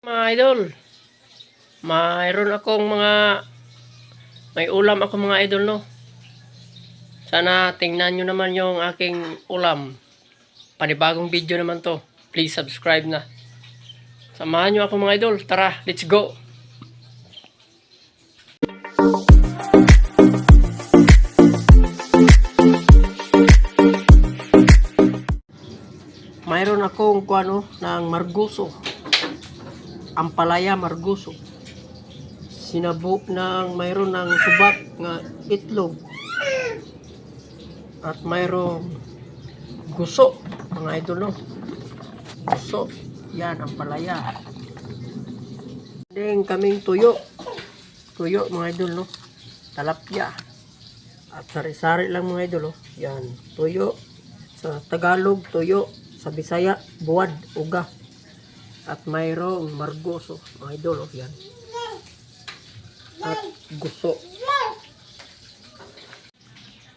Mga idol, mayroon akong may ulam ako mga idol, no. Sana tingnan nyo naman yung aking ulam. Panibagong video naman to. Please subscribe na. Samahan nyo ako mga idol. Tara, let's go. Mayroon akong ng marguso. Ampalaya marguso. Sinabok mayroon ng subak nga itlog. At mayroong guso, mga idol, no. Guso. Yan, ampalaya. Then kaming tuyo. Tuyo, mga idol, no. Talapya. At sari-sari lang, mga idol, no. Yan, tuyo. Sa Tagalog, tuyo. Sa Bisaya, buwad, uga. At mayroong margoso, mga idol, oh, yan. At guso.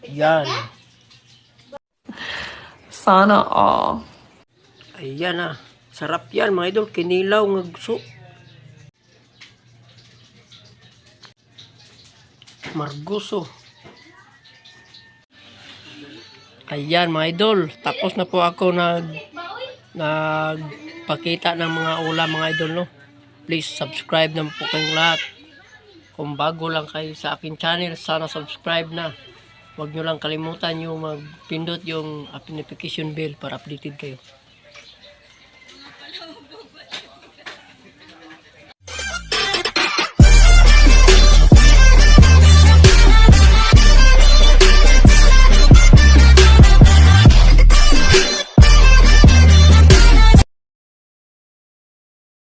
Yan. Sana all. Ayan na. Sarap yan, mga idol. Kinilaw ng guso. Margoso. Ayan, mga idol. Tapos na po ako nagpakita ng mga ulam, mga idol, no. Please subscribe naman po kayong lahat. Kung bago lang kayo sa akin channel, sana subscribe na. Huwag nyo lang kalimutan yung magpindot yung notification bell para updated kayo.